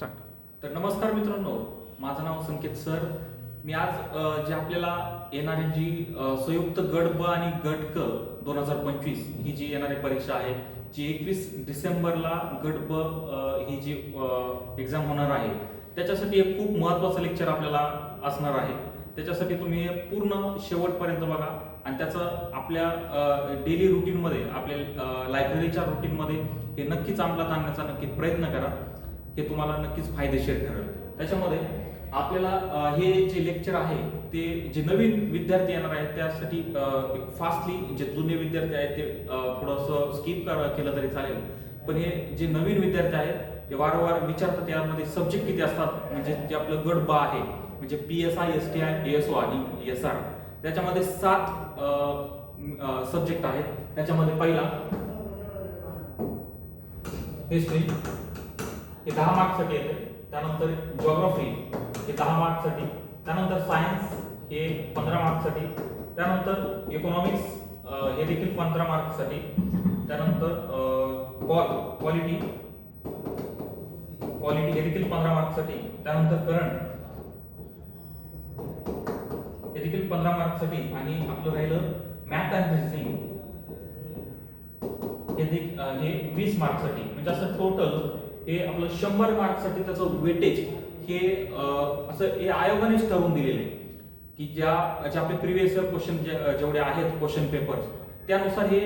Start. तर नमस्कार मित्रांनो, माझं नाव संकेत सर. मी आज जे आपल्याला येणारी जी संयुक्त गट ब आणि गट क 2025 ही जी येणारी परीक्षा आहे, जी 21 डिसेंबरला गट ब ही जी एक्झाम होणार आहे, त्याच्यासाठी एक खूप महत्त्वाचं लेक्चर आपल्याला असणार आहे. त्याच्यासाठी तुम्ही हे पूर्ण शेवटपर्यंत बघा आणि त्याचं आपल्या डेली रुटीनमध्ये, आपल्या लायब्ररीच्या रुटीनमध्ये हे नक्कीच अंमलात आणण्याचा नक्की प्रयत्न करा. हे तुम्हाला नक्कीच फायदेशीर ठरेल. त्याच्यामध्ये आपल्याला हे जे लेक्चर आहे ते जे नवीन विद्यार्थी येणार आहेत त्यासाठी फास्टली जे जुने विद्यार्थी आहेत ते थोडंसं स्किप केलं तरी चालेल. पण हे जे नवीन विद्यार्थी आहेत ते वारंवार विचारतात यामध्ये सब्जेक्ट किती असतात, म्हणजे जे आपलं गट ब आहे म्हणजे PSI, STI, ASO आणि SR, त्याच्यामध्ये 7 सब्जेक्ट आहेत. त्याच्यामध्ये पहिला हिस्ट्री हे 10 मार्क्ससाठी येते. त्यानंतर जिओग्राफी हे 10 मार्क्ससाठी. त्यानंतर सायन्स हे 15 मार्क्ससाठी. त्यानंतर इकॉनॉमिक्स हे देखील 15 मार्क्ससाठी. त्यानंतर क्वालिटी हे देखील 15 मार्क्ससाठी. त्यानंतर करंट हे देखील 15 मार्क्ससाठी. आणि आपलं राहिलं मॅथ अँड रिझनिंग हे 20 मार्क्ससाठी. म्हणजे असं टोटल हे आपलं 100 मार्क्ससाठी त्याचं वेटेज हे असं हे आयोगानेच ठरवून दिलेलं आहे की जे आपले प्रिव्हियस इयर क्वेश्चन जेवढे आहेत क्वेश्चन पेपर्स त्यानुसार हे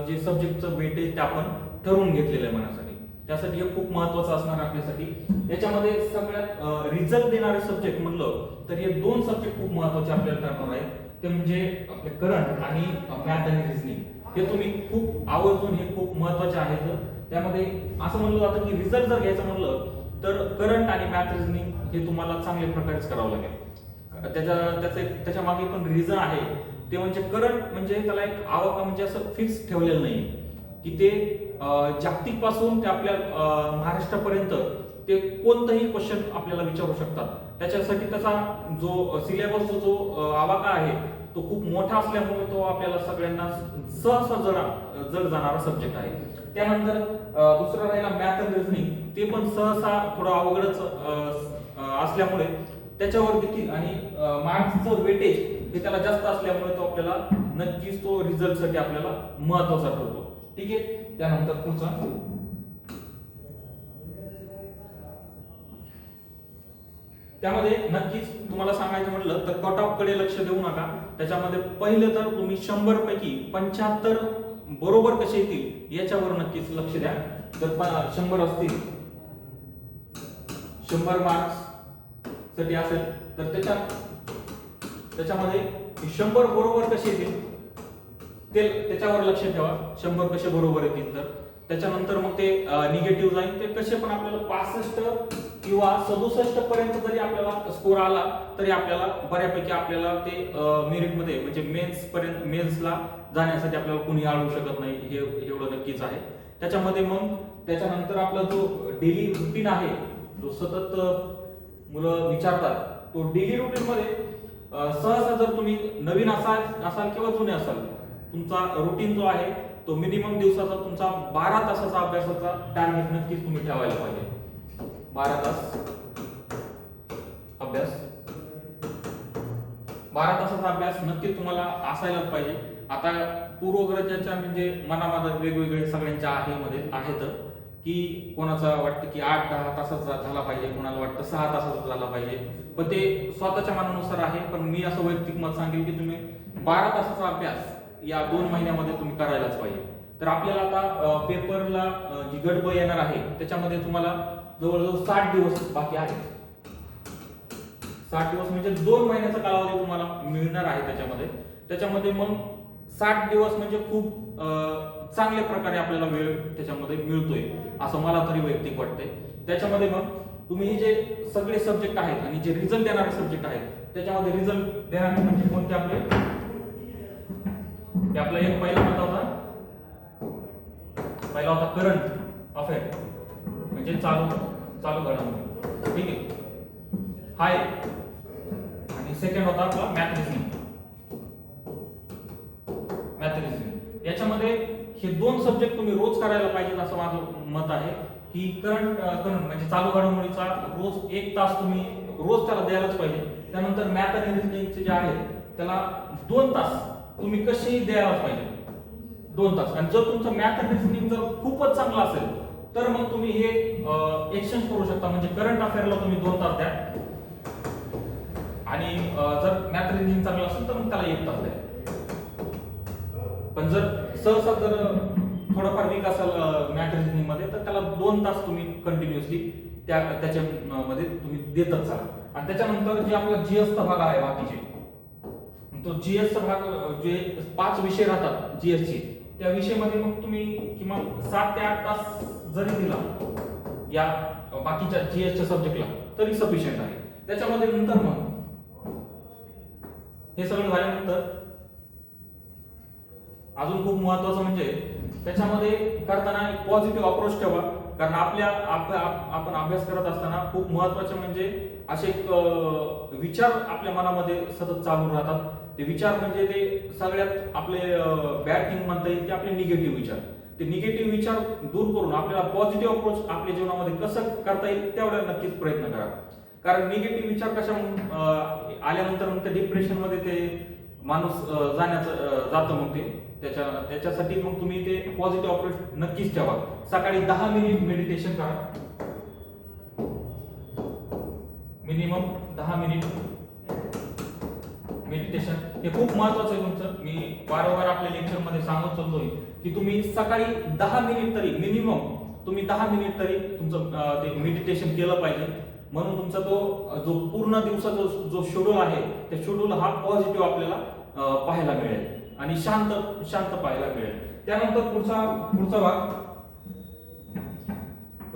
जे सब्जेक्टचं वेटेज ते आपण ठरवून घेतलेलं आहे मनासाठी. त्यासाठी हे खूप महत्त्वाचं असणार आपल्यासाठी. याच्यामध्ये सगळ्यात रिझल्ट देणारे सब्जेक्ट म्हणलं तर हे 2 सब्जेक्ट खूप महत्त्वाचे आपल्याला ठरणार आहेत. ते म्हणजे आपले करंट आणि मॅथ आणि रिझनिंग. हे तुम्ही खूप आवर्जून, हे खूप महत्त्वाचे आहेत. त्यामध्ये असं म्हणलं जातं की रिझल्ट जर घ्यायचं म्हणलं तर करंट आणि मॅथ रिझनिंग हे तुम्हाला चांगल्या प्रकारेच करावं लागेल. त्याच्या मागे पण रिझन आहे. ते म्हणजे करंट म्हणजे त्याला एक आवाका म्हणजे असं फिक्स ठेवलेलं नाही की ते जागतिक पासून ते आपल्या महाराष्ट्रापर्यंत ते कोणताही क्वेश्चन आपल्याला विचारू शकतात. त्याच्यासाठी त्याचा जो सिलेबसचा जो आवाका आहे तो खूप मोठा असल्यामुळे तो आपल्याला सगळ्यांना सहसा जड जाणारा सब्जेक्ट आहे. त्यानंतर दुसरा राहिला मॅथ अँड रिझनिंग. ते पण सहसा थोडं अवघडच असल्यामुळे त्याच्यावर देखील आणि मार्क्सचं वेटेज हे त्याला जास्त असल्यामुळे तो आपल्याला नक्कीच तो रिझल्टसाठी आपल्याला महत्त्वाचा ठरतो. ठीक आहे. त्यानंतर पुढचा त्यामध्ये नक्कीच तुम्हाला सांगायचं म्हटलं तर कट ऑफ कडे लक्ष देऊ नका. त्याच्यामध्ये पहिलं तर तुम्ही 100 पैकी 75 बरोबर कसे येतील याच्यावर नक्कीच लक्ष द्या. जर 100 असतील, 100 मार्क्स साठी असेल तर त्याच्यामध्ये 100 बरोबर कसे येतील त्याच्यावर लक्ष ठेवा. 100 कसे बरोबर येतील तर त्याच्यानंतर मग ते निगेटिव्ह जाईल. ते कसे पण आपल्याला 65 किंवा 67 पर्यंत जरी आपल्याला स्कोर आला तरी आपल्याला बऱ्यापैकी आपल्याला ते मेरिट मध्ये म्हणजे मेन्सला जाण्यासाठी आपल्याला कोणी अडवू शकत नाही, हे एवढं नक्कीच आहे. त्याच्यामध्ये मग त्याच्यानंतर आपला जो डेली रुटीन आहे जो सतत मुलं विचारतात तो डेली रुटीन मध्ये सहसा जर तुम्ही नवीन असाल किंवा जुने असाल, तुमचा रुटीन जो आहे तो मिनिमम दिवसाचा तुमचा 12 तासाचा अभ्यासाचा टार्गेट नक्कीच तुम्ही ठेवायला पाहिजे. 12 तास अभ्यास, 12 तासाचा अभ्यास नक्की तुम्हाला असायलाच पाहिजे. आता पूर्वग्रहाच्या म्हणजे मनामध्ये वेगवेगळे सगळ्यांच्या आहेत की कोणाचं वाटतं की 8-10 तासाचा झाला पाहिजे, कोणाला वाटतं 6 तासाचा झाला पाहिजे. पण ते स्वतःच्या मनानुसार आहे. पण मी असं वैयक्तिक मत सांगेल की तुम्ही 12 तासाचा अभ्यास या 2 महिन्यामध्ये तुम्ही करायलाच पाहिजे. तर आपल्याला आता पेपरला जी गट ब येणार आहे त्याच्यामध्ये तुम्हाला जवळजवळ 60 दिवस बाकी आहेत. 60 दिवस म्हणजे 2 महिन्याचा कालावधी तुम्हाला मिळणार आहे त्याच्यामध्ये मग 60 दिवस म्हणजे खूप चांगल्या प्रकारे आपल्याला वेळ त्याच्यामध्ये मिळतोय असं मला तरी वैयक्तिक वाटतंय. त्याच्यामध्ये मग तुम्ही हे जे सगळे सब्जेक्ट आहेत आणि जे रिझल्ट देणारे सब्जेक्ट आहेत त्याच्यामध्ये रिझल्ट देणारे म्हणजे कोणते आपला एक पहिला होता करंट अफेअर म्हणजे चालू घडामोडी. ठीक आहे, हाय. आणि सेकंड होता आपला मॅथ रिझनिंग. याच्यामध्ये हे 2 सब्जेक्ट तुम्ही रोज करायला पाहिजेत असं माझं मत आहे. की करंट म्हणजे चालू घडामोडीचा रोज 1 तास तुम्ही रोज त्याला द्यायलाच पाहिजे. त्यानंतर मॅथ आणि रिजनिंगचे जे आहेत त्याला 2 तास तुम्ही कसेही द्यायलाच पाहिजे, 2 तास. आणि जर तुमचं मॅथ आणि रिजनिंग जर खूपच चांगलं असेल तर मग तुम्ही हे एक्सचेंज करू शकता, म्हणजे करंट अफेअरला तुम्ही 2 तास द्या आणि जर मॅथ रिजनिंग चांगलं असेल तर मग त्याला 1 तास द्या. पण जर सहसा जर थोडंफार वीक असेल मॅथ रिजनिंग मध्ये तर त्याला 2 तास तुम्ही कंटिन्युअसली त्याच्यामध्ये तुम्ही देतच चाला. आणि त्याच्यानंतर जे आपला जीएसचा भाग आहे बाकीचे, तो जीएसचा भाग जे 5 विषय राहतात जीएसचे, त्या विषयामध्ये मग तुम्ही किमान 7 ते 8 तास जरी दिला या बाकीच्या जीएसच्या सब्जेक्टला तरी सफिशियंट आहे. त्याच्यामध्ये नंतर मग हे सगळं झाल्यानंतर अजून खूप महत्त्वाचं म्हणजे त्याच्यामध्ये करताना एक पॉझिटिव्ह अप्रोच ठेवा. कारण आपण अभ्यास करत असताना खूप महत्त्वाचे म्हणजे असे विचार आपल्या मनामध्ये सतत चालू राहतात. ते विचार म्हणजे ते सगळ्यात आपले बॅड थिंग म्हणता येईल की आपले निगेटिव्ह विचार. ते निगेटिव्ह विचार दूर करून आपल्याला पॉझिटिव्ह अप्रोच आपल्या जीवनामध्ये कसं करता येईल तेवढा नक्कीच प्रयत्न करा. कारण निगेटिव्ह विचार कशा आल्यानंतर मग ते डिप्रेशन मध्ये ते माणूस जातं मग ते त्याच्यासाठी मग तुम्ही ते पॉझिटिव्ह अप्रोच नक्कीच ठेवा. सकाळी 10 मिनिट मेडिटेशन करा, मिनिमम 10 मिनिट मेडिटेशन. हे खूप महत्वाचं आहे तुमचं. मी वारंवार आपल्या लेक्चर मध्ये सांगत चाललोय की तुम्ही सकाळी 10 मिनिट तरी मिनिमम तुम्ही 10 मिनिट तरी तुमचं ते मेडिटेशन केलं पाहिजे. म्हणून तुमचा तो जो पूर्ण दिवसाचा जो शेड्यूल आहे त्या शेड्यूल हा पॉझिटिव्ह आपल्याला पाहायला मिळेल आणि शांत पाहायला मिळेल. त्यानंतर पुढचा भाग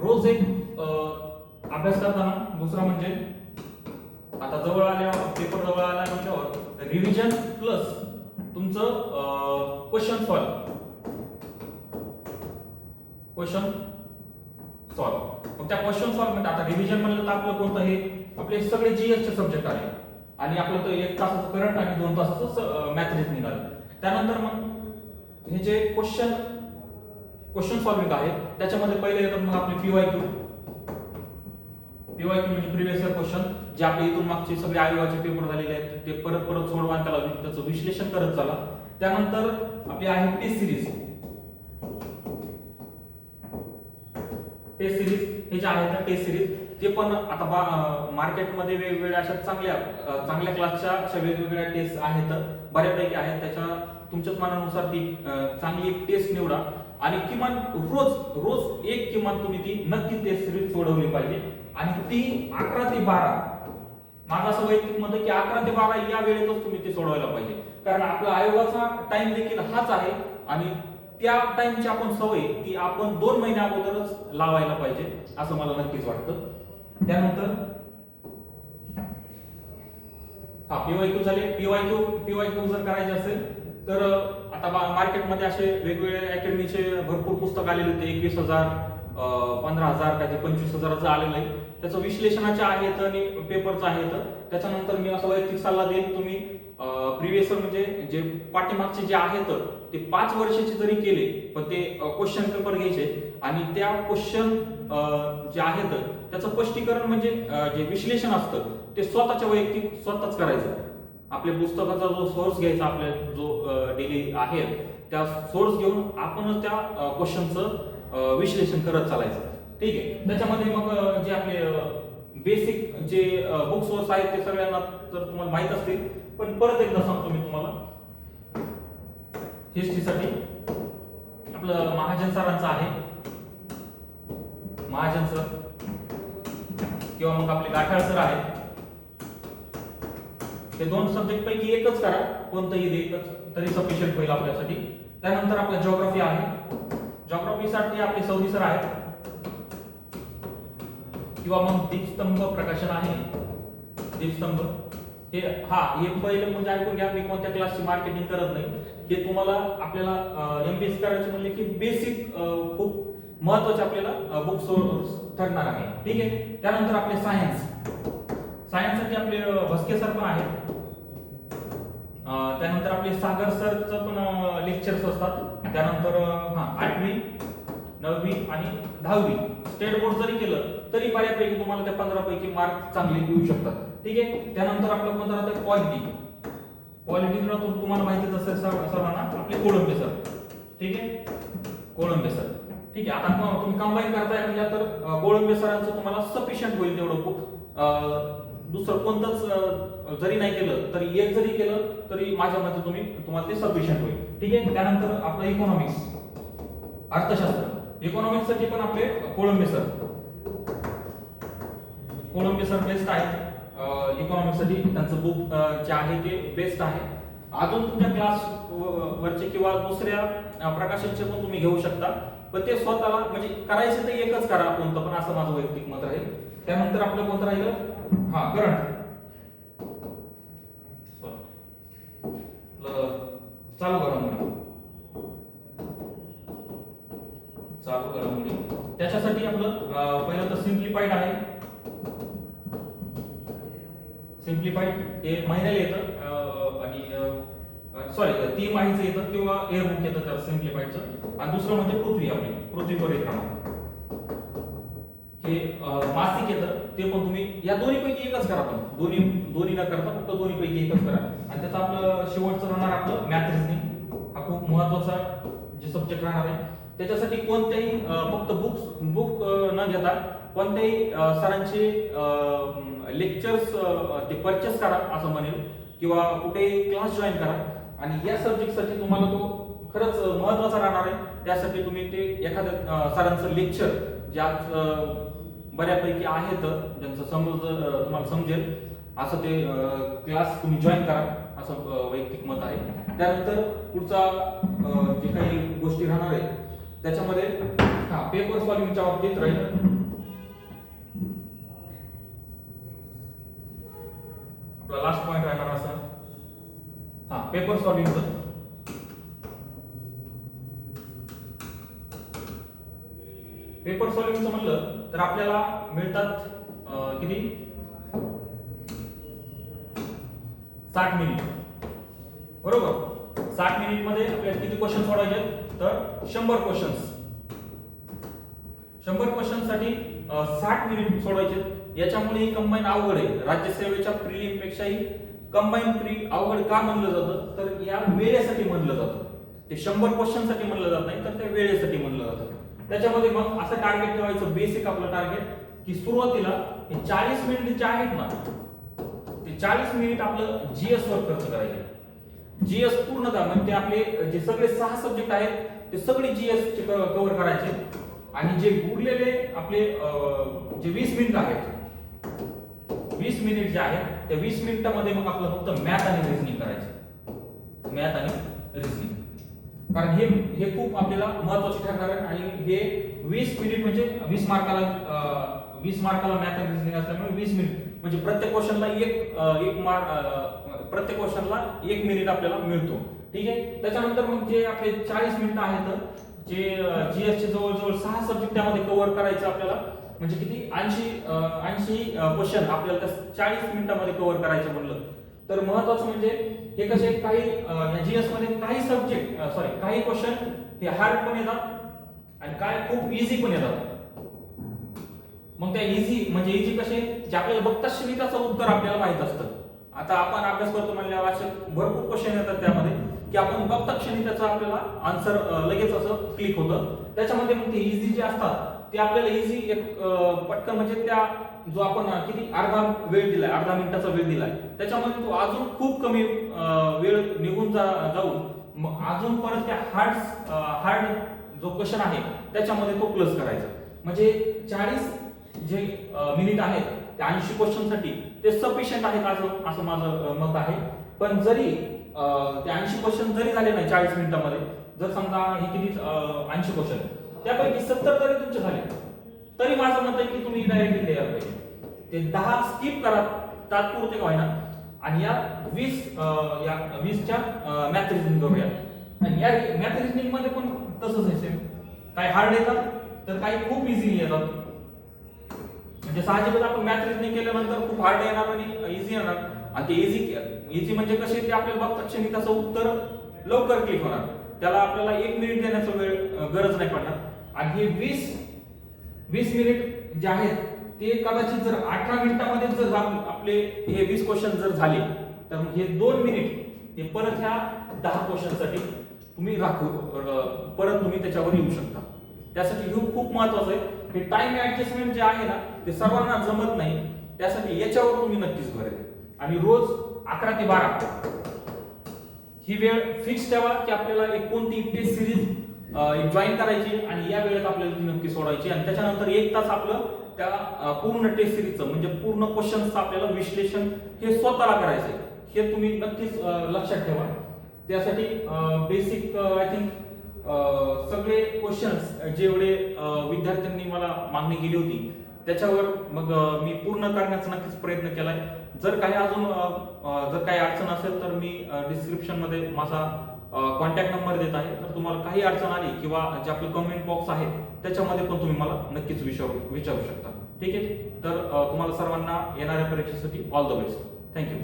रोज एक अभ्यास करताना दुसरा म्हणजे आता पेपर जवळ आला म्हटल्यावर रिव्हिजन प्लस तुमचं क्वेश्चन सॉल्व. मग त्या क्वेश्चन सॉल्व मध्ये आता रिव्हिजन म्हणलं तर आपलं कोणतं हे आपले सगळे जीएसचे सब्जेक्ट आहे आणि आपलं तो 1 तासाचं करंट आणि 2 तासाचं मॅथ रिजनिंग आहे. त्यानंतर मग हे जे क्वेश्चन सॉल्विंग आहे त्याच्यामध्ये पहिले येतात मग आपले पीवायक्यू म्हणजे प्रिव्हियस इयर क्वेश्चन जे आपले इथून मागचे सगळे आयोगाचे पेपर झालेले आहेत ते परत सोडवा आणि त्याचं विश्लेषण करत चला. त्यानंतर आपली आहे टेस्ट सिरीज हे जे आहे टेस्ट सिरीज ते पण आता मार्केटमध्ये वेगवेगळ्या अशा चांगल्या क्लासच्या अशा वेगवेगळ्या टेस्ट आहेत, बऱ्यापैकी आहेत. त्याच्या तुमच्याच मनानुसार ती चांगली एक टेस्ट निवडा आणि किमान रोज एक किमान तुम्ही ती नक्की टेस्ट सिरीज सोडवली पाहिजे. आणि ती 11 ते 12 माझं असं वैयक्तिक मत आहे की 11 ते 12 या वेळेतच तुम्ही ती सोडवायला पाहिजे. कारण आपला आयोगाचा टाइम देखील हाच आहे आणि त्या टाइमची आपण सवय ती आपण 2 महिन्या अगोदरच लावायला पाहिजे असं मला नक्कीच वाटतं. त्यानंतर पीवायक्यू झाले. पीवायक्यू जर करायचे असेल तर आता मार्केटमध्ये असे वेगवेगळे अकॅडमीचे भरपूर पुस्तक आलेले होते. 21,000 15,000 काय ते 25,000चं आलेलं आहे. त्याचं विश्लेषणाचे आहेत आणि पेपरचं आहेत. त्याच्यानंतर मी असा वैयक्तिक सल्ला देईन तुम्ही प्रिव्हियस म्हणजे जे पाठीमागचे जे आहेत ते 5 वर्षाचे जरी केले पण ते क्वेश्चन पेपर घ्यायचे आणि त्या क्वेश्चन जे आहेत त्याचं स्पष्टीकरण म्हणजे जे विश्लेषण असतं ते स्वतःच करायचं. आपल्या पुस्तकाचा जो सोर्स घ्यायचा आपल्या जो डेली आहे त्या सोर्स घेऊन आपणच त्या क्वेश्चनचं विश्लेषण करत चालायचं. ठीक आहे. त्याच्यामध्ये मग जे आपले बेसिक जे बुक सोर्स आहेत ते सगळ्यांना जर तुम्हाला माहित असतील पण परत एकदा सांगतो मी तुम्हाला. हिस्ट्रीसाठी आपलं महाजन सरांचं आहे, महाजन सर किंवा मग आपले गाठाळ सर आहेत. हे 2 सब्जेक्ट पैकी एकच करा, कोणतंही एकच तरी सफिशियंट होईल आपल्यासाठी. त्यानंतर आपला जिओग्राफी आहे. जिओग्राफीसाठी आपले सौदी सर आहेत किंवा मग दीपस्तंभ प्रकाशन आहे. दीपस्तंभ हे पहिलं म्हणजे ऐकून घ्या. मी कोणत्या क्लासची मार्केटिंग करत नाही. हे तुम्हाला आपल्याला एमपीएससी करायचं म्हणले की बेसिक खूप महत्त्वाचे आपल्याला बुक सोर्स ठरणार आहे. ठीक आहे. त्यानंतर आपले सायन्ससाठी आपले भस्के सर पण आहेत. त्यानंतर आपले सागर सरचं पण लेक्चर्स असतात. त्यानंतर 8वी 9वी आणि 10वी स्टेट बोर्ड जरी केलं तरी बऱ्यापैकी तुम्हाला त्या 15 पैकी मार्क चांगले येऊ शकतात. ठीक आहे. त्यानंतर आपलं कोणतं राहतं क्वालिटी. क्वालिटीला तुम्हाला माहितीच असेल सर्वांना आपले कोळंबे सर. ठीक आहे. कोळंबे सर. ठीक आहे. आता तुम्ही कंबाईन करताय म्हणजे तर कोळंबे सरांचं तुम्हाला सफिशियंट होईल तेवढं बुक. दुसरं कोणतंच जरी नाही केलं तरी एक जरी केलं तरी माझ्या मते तुम्हाला ते सफिशियंट होईल. ठीक आहे. त्यानंतर आपलं इकॉनॉमिक्स अर्थशास्त्र. इकॉनॉमिक्स साठी पण आपले Kolambe sir. Kolambe sir best आहे इकॉनॉमिक्स साठी. त्यांचं बुक जे आहे ते बेस्ट आहे. अजून तुमच्या क्लास वरचे किंवा दुसऱ्या प्रकाशनचे पण तुम्ही घेऊ शकता, पण ते स्वतःला म्हणजे करायचे तर एकच करा कोणतं पण, असं माझं वैयक्तिक मत राहील. त्यानंतर आपलं कोणतं राहिलं, करंट. चालू घडामोडी. चालू घडामोडी त्याच्यासाठी आपलं पहिलं तर सिम्प्लिफाईड आहे. सिम्प्लिफाईड हे महिन्याला येतं आणि सॉरी 3 माहीचं येतं किंवा एअरबुक येतं त्या सिम्प्लिफाईडचं. आणि दुसरं म्हणजे पृथ्वी परिक्रमा हे मासिक येतं. ते पण तुम्ही या दोन्हीपैकी एकच करा. पण दोन्ही न करता फक्त दोन्हीपैकी एकच करा. आणि त्याचं आपलं शेवटचं राहणार आपलं मॅथ रिझनिंग. हा खूप महत्वाचा जे सब्जेक्ट राहणार आहे. त्याच्यासाठी कोणत्याही फक्त बुक न घेता कोणत्याही सरांचे लेक्चर्स ते परचेस करा असं म्हणेल, किंवा कुठे क्लास जॉईन करा. आणि या सब्जेक्टसाठी तुम्हाला तो खरंच महत्वाचा राहणार आहे. त्यासाठी तुम्ही ते एखाद्या सरांचं लेक्चर ज्यात बऱ्यापैकी आहेत ज्यांचं तुम्हाला समजेल असं ते क्लास तुम्ही जॉईन करा असं वैयक्तिक मत आहे. त्यानंतर पुढचा जे काही गोष्टी राहणार आहे त्याच्यामध्ये पेपर सॉल्व्हिंगच्या बाबतीत राहील. आपला लास्ट पॉइंट राहणार असा पेपर सॉल्व्हिंगचं. पेपर सॉल्व्हिंगचं म्हणलं तर आपल्याला मिळतात किती 60 मिनिट. बरोबर. 60 मिनिट मध्ये आपल्याला किती क्वेश्चन सोडवायचे तर 100 क्वेश्चन्स. 100 क्वेश्चन साठी 60 मिनिट सोडवायचे. याच्यामुळे ही कंबाईन अवघड आहे. राज्यसेवेच्या प्रिलिम पेक्षाही कंबाईन प्री अवघड का म्हणलं जातं तर या वेळेसाठी म्हणलं जातं. ते 100 क्वेश्चन साठी म्हणलं जात नाही तर त्या वेळेसाठी म्हणलं जातं. त्याच्यामध्ये मग असं टार्गेट ठेवायचं बेसिक आपलं टार्गेट की सुरुवातीला हे 40 मिनिट जे आहेत ना ते 40 मिनिट आपलं जीएस वर खर्च करायचे. जीएस पूर्णतः म्हणजे आपले जे सगळे 6 सब्जेक्ट आहेत ते सगळे जीएस चे कव्हर करायचे. आणि जे उरलेले आपले जे 20 मिनिट आहेत 20 मिनिट जे आहेत त्या 20 मिनिटांमध्ये मग आपलं फक्त मॅथ आणि रिझनिंग करायचं. मॅथ आणि रिझनिंग कारण हे खूप आपल्याला महत्त्वाचे ठरणार आहे. आणि हे 20 मिनिट म्हणजे 20 मार्काला मॅथ आणि रिझनिंग असल्यामुळे 20 मिनिट म्हणजे प्रत्येक क्वेश्चनला प्रत्येक क्वेश्चनला 1 मिनिट आपल्याला मिळतो. ठीक आहे. त्याच्यानंतर मग जे आपले 40 मिनिट आहेत जे जीएस चे जवळजवळ 6 सब्जेक्ट त्यामध्ये कव्हर करायचे आपल्याला म्हणजे किती 80 क्वेश्चन आपल्याला त्या 40 मिनिटांमध्ये कव्हर करायचे म्हणलं तर महत्त्वाचं म्हणजे हे कसे काही जीएस मध्ये काही क्वेश्चन हे हार्ड पण येतात आणि काय खूप इझी पण येतात. मग त्या इझी कसे जे आपल्याला बघताच क्षणी त्याचं उत्तर आपल्याला माहित असतं. आता आपण अभ्यास करतो म्हणल्यावर असे भरपूर क्वेश्चन येतात त्यामध्ये की आपण बघता क्षणी त्याचा आपल्याला आन्सर लगेच असं क्लिक होतं. त्याच्यामध्ये मग ते इझी जे असतात ते आपल्याला इझी एक पटकन म्हणजे त्या जो आपण किती अर्धा मिनिटाचा वेळ दिलाय त्याच्यामध्ये तो अजून खूप कमी वेळ निघून जाऊन अजून परत त्या हार्ड जो क्वेश्चन आहे त्याच्यामध्ये तो प्लस करायचा. म्हणजे 40 जे मिनिट आहेत त्या 80 क्वेश्चन साठी ते सफिशियंट आहेत असं माझं मत आहे. पण जरी ते 80 क्वेश्चन जरी झाले नाही 40 मिनिटांमध्ये जर समजा हे किती 80 क्वेश्चन त्यापैकी 70 जरी तुमचे झाले तरी माझं मत आहे की तुम्ही डायरेक्टली तयार पाहिजे. ते 10 स्किप करा तात्पुरते का होईना आणि या 20च्या मॅथ रिझनिंग करूया. आणि या मॅथ रिझनिंग मध्ये पण तसंच आहे सेम. काही हार्ड येतात तर काही खूप इझिली येतात. म्हणजे साहजिकच आपण मॅथ रिझनिंग केल्यानंतर खूप हार्ड येणार आणि इझी येणार. आणि ते इझी म्हणजे कसे ते आपल्याला बघता क्षणी त्याचं उत्तर लवकर क्लिक होणार. त्याला आपल्याला 1 मिनिट देण्याचा वेळ गरज नाही पडणार. आणि हे 20 मिनिट जे आहेत ते कदाचित जर 18 मिनिटामध्ये जर आपले हे 20 क्वेश्चन जर झाले तर हे 2 मिनिट हे परत ह्या 10 क्वेश्चनसाठी तुम्ही परत तुम्ही त्याच्यावर येऊ शकता. त्यासाठी हे खूप महत्वाचं आहे. हे टाइम ऍडजस्टमेंट जे आहे ना ते सर्वांना जमत नाही. त्यासाठी याच्यावर तुम्ही नक्कीच भर द्या आणि रोज 11 ते 12 ही वेळ फिक्स ठेवा की आपल्याला एक कोणती टेस्ट सिरीज जॉईन करायची आणि या वेळेत आपल्याला ती नक्की सोडवायची आणि त्याच्यानंतर 1 तास आपलं त्या पूर्ण टेस्ट सिरीजचं म्हणजे पूर्ण क्वेश्चनचं आपल्याला विश्लेषण हे स्वतःला करायचंय. हे तुम्ही नक्कीच लक्षात ठेवा. त्यासाठी बेसिक आय थिंक सगळे क्वेश्चन्स जेवढे विद्यार्थ्यांनी मला मागणी केली होती त्याच्यावर मग मी पूर्ण करण्याचा नक्कीच प्रयत्न केलाय. जर काही अजून जर काही अडचण असेल तर मी डिस्क्रिप्शन मध्ये माझा कॉन्टॅक्ट नंबर देत आहे. तर तुम्हाला काही अडचण आली किंवा जे आपलं कमेंट बॉक्स आहे त्याच्यामध्ये पण तुम्ही मला नक्कीच विचारू शकता. ठीक आहे. तर तुम्हाला सर्वांना येणाऱ्या परीक्षेसाठी ऑल द बेस्ट. थँक्यू.